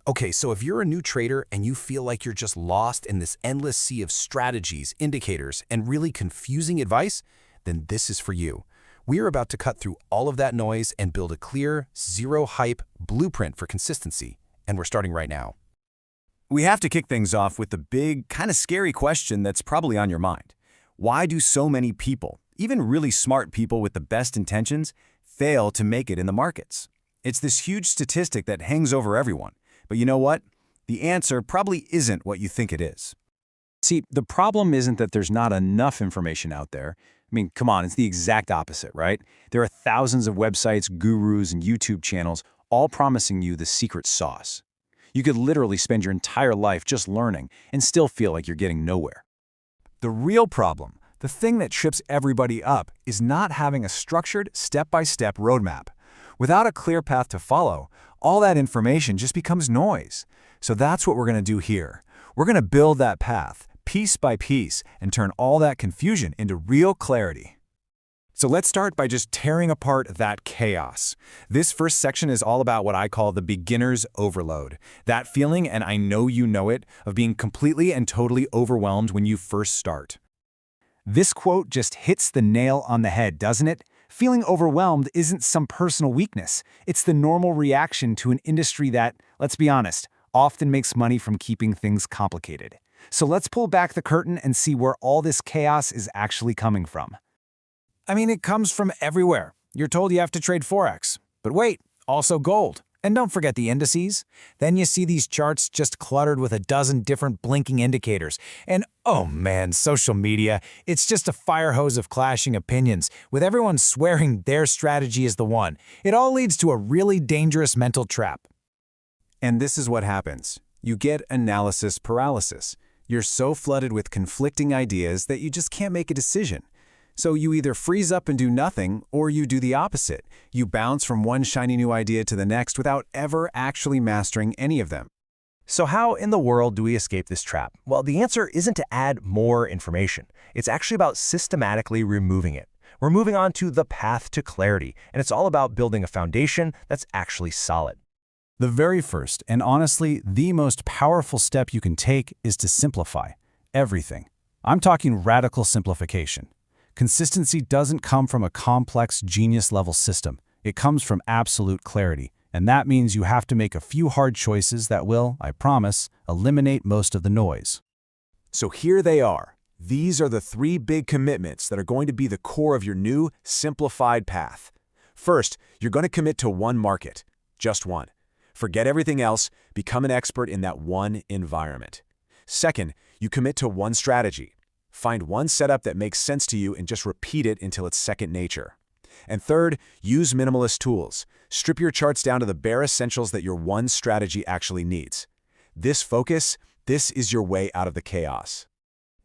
Okay, so if you're a new trader and you feel like you're just lost in this endless sea of strategies, indicators, and really confusing advice, then this is for you. We are about to cut through all of that noise and build a clear, zero-hype blueprint for consistency, and we're starting right now. We have to kick things off with the big, kind of scary question that's probably on your mind. Why do so many people, even really smart people with the best intentions, fail to make it in the markets? It's this huge statistic that hangs over everyone. But you know what? The answer probably isn't what you think it is. See, the problem isn't that there's not enough information out there. I mean, come on, it's the exact opposite, right? There are thousands of websites, gurus, and YouTube channels all promising you the secret sauce. You could literally spend your entire life just learning and still feel like you're getting nowhere. The real problem, the thing that trips everybody up, is not having a structured, step-by-step roadmap. Without a clear path to follow, all that information just becomes noise. So that's what we're going to do here. We're going to build that path, piece by piece, and turn all that confusion into real clarity. So let's start by just tearing apart that chaos. This first section is all about what I call the beginner's overload. That feeling, and I know you know it, of being completely and totally overwhelmed when you first start. This quote just hits the nail on the head, doesn't it? Feeling overwhelmed isn't some personal weakness. It's the normal reaction to an industry that, let's be honest, often makes money from keeping things complicated. So let's pull back the curtain and see where all this chaos is actually coming from. I mean, it comes from everywhere. You're told you have to trade Forex. But wait, also gold. And don't forget the indices. Then you see these charts just cluttered with a dozen different blinking indicators. And oh man, social media, it's just a fire hose of clashing opinions, with everyone swearing their strategy is the one. It all leads to a really dangerous mental trap. And this is what happens. You get analysis paralysis. You're so flooded with conflicting ideas that you just can't make a decision. So you either freeze up and do nothing, or you do the opposite. You bounce from one shiny new idea to the next without ever actually mastering any of them. So how in the world do we escape this trap? Well, the answer isn't to add more information. It's actually about systematically removing it. We're moving on to the path to clarity, and it's all about building a foundation that's actually solid. The very first, and honestly, the most powerful step you can take is to simplify everything. I'm talking radical simplification. Consistency doesn't come from a complex, genius-level system. It comes from absolute clarity, and that means you have to make a few hard choices that will, I promise, eliminate most of the noise. So here they are. These are the 3 big commitments that are going to be the core of your new, simplified path. First, you're going to commit to one market, just one. Forget everything else, become an expert in that one environment. Second, you commit to one strategy. Find one setup that makes sense to you and just repeat it until it's second nature. And third, use minimalist tools. Strip your charts down to the bare essentials that your one strategy actually needs. This focus, this is your way out of the chaos.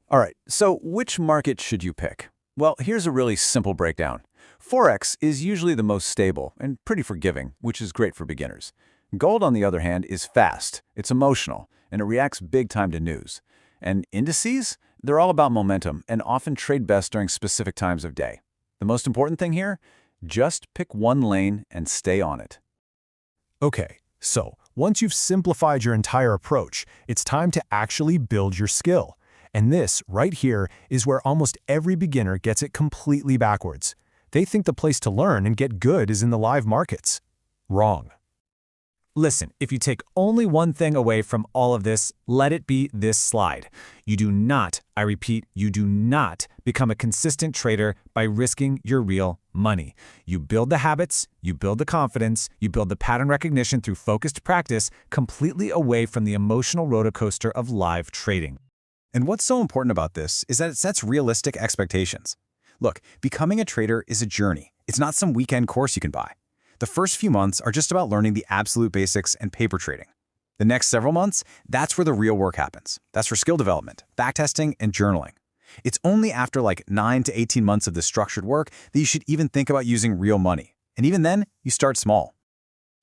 All right, so which market should you pick? Well, here's a really simple breakdown. Forex is usually the most stable and pretty forgiving, which is great for beginners. Gold, on the other hand, is fast, it's emotional, and it reacts big time to news. And indices? They're all about momentum and often trade best during specific times of day. The most important thing here? Just pick one lane and stay on it. Okay, so once you've simplified your entire approach, it's time to actually build your skill. And this, right here, is where almost every beginner gets it completely backwards. They think the place to learn and get good is in the live markets. Wrong. Listen, if you take only one thing away from all of this, let it be this slide. You do not, I repeat, you do not become a consistent trader by risking your real money. You build the habits, you build the confidence, you build the pattern recognition through focused practice, completely away from the emotional roller coaster of live trading. And what's so important about this is that it sets realistic expectations. Look, becoming a trader is a journey. It's not some weekend course you can buy. The first few months are just about learning the absolute basics and paper trading. The next several months, that's where the real work happens. That's for skill development, backtesting, and journaling. It's only after like 9 to 18 months of this structured work that you should even think about using real money. And even then, you start small.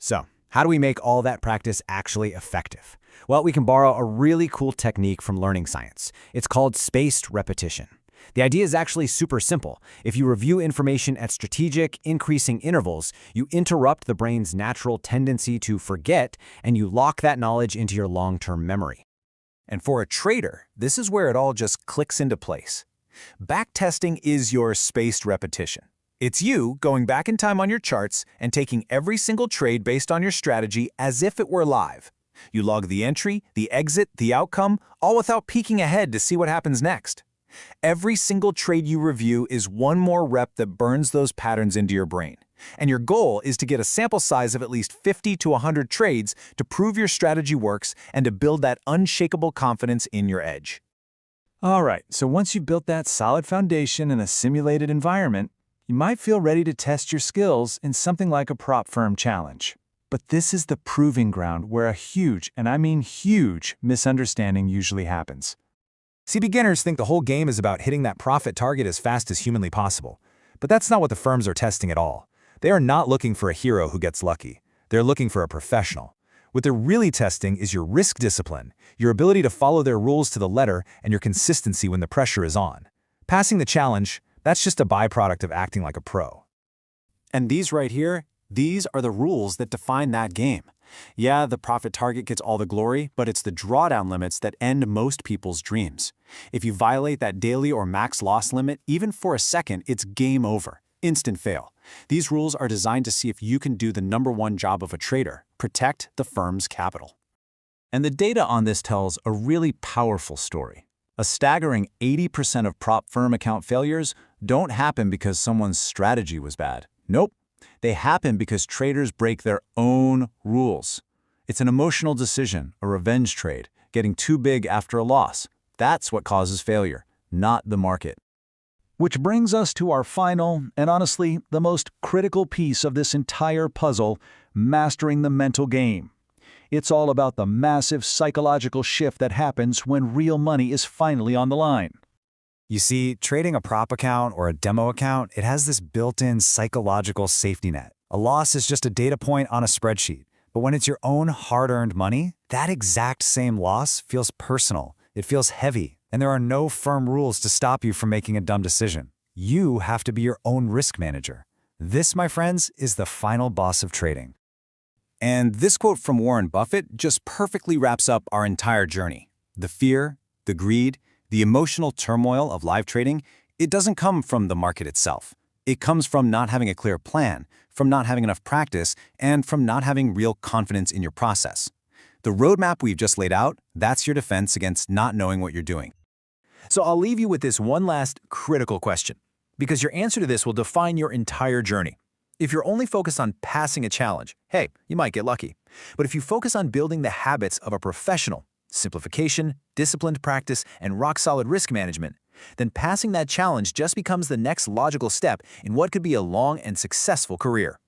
So, how do we make all that practice actually effective? Well, we can borrow a really cool technique from learning science. It's called spaced repetition. The idea is actually super simple. If you review information at strategic, increasing intervals, you interrupt the brain's natural tendency to forget, and you lock that knowledge into your long-term memory. And for a trader, this is where it all just clicks into place. Backtesting is your spaced repetition. It's you going back in time on your charts and taking every single trade based on your strategy as if it were live. You log the entry, the exit, the outcome, all without peeking ahead to see what happens next. Every single trade you review is one more rep that burns those patterns into your brain. And your goal is to get a sample size of at least 50 to 100 trades to prove your strategy works and to build that unshakable confidence in your edge. All right, so once you've built that solid foundation in a simulated environment, you might feel ready to test your skills in something like a prop firm challenge. But this is the proving ground where a huge, and I mean huge, misunderstanding usually happens. See, beginners think the whole game is about hitting that profit target as fast as humanly possible. But that's not what the firms are testing at all. They are not looking for a hero who gets lucky. They're looking for a professional. What they're really testing is your risk discipline, your ability to follow their rules to the letter, and your consistency when the pressure is on. Passing the challenge, that's just a byproduct of acting like a pro. And these right here, these are the rules that define that game. Yeah, the profit target gets all the glory, but it's the drawdown limits that end most people's dreams. If you violate that daily or max loss limit, even for a second, it's game over. Instant fail. These rules are designed to see if you can do the #1 job of a trader: protect the firm's capital. And the data on this tells a really powerful story. A staggering 80% of prop firm account failures don't happen because someone's strategy was bad. Nope. They happen because traders break their own rules. It's an emotional decision, a revenge trade, getting too big after a loss. That's what causes failure, not the market. Which brings us to our final, and honestly, the most critical piece of this entire puzzle: mastering the mental game. It's all about the massive psychological shift that happens when real money is finally on the line. You see, trading a prop account or a demo account, it has this built-in psychological safety net. A loss is just a data point on a spreadsheet. But when it's your own hard-earned money, that exact same loss feels personal. It feels heavy, and there are no firm rules to stop you from making a dumb decision. You have to be your own risk manager. This, my friends, is the final boss of trading. And this quote from Warren Buffett just perfectly wraps up our entire journey. The fear, the greed, the emotional turmoil of live trading, it doesn't come from the market itself. It comes from not having a clear plan, from not having enough practice, and from not having real confidence in your process. The roadmap we've just laid out, that's your defense against not knowing what you're doing. So I'll leave you with this one last critical question, because your answer to this will define your entire journey. If you're only focused on passing a challenge, hey, you might get lucky. But if you focus on building the habits of a professional, simplification, disciplined practice, and rock-solid risk management, then passing that challenge just becomes the next logical step in what could be a long and successful career.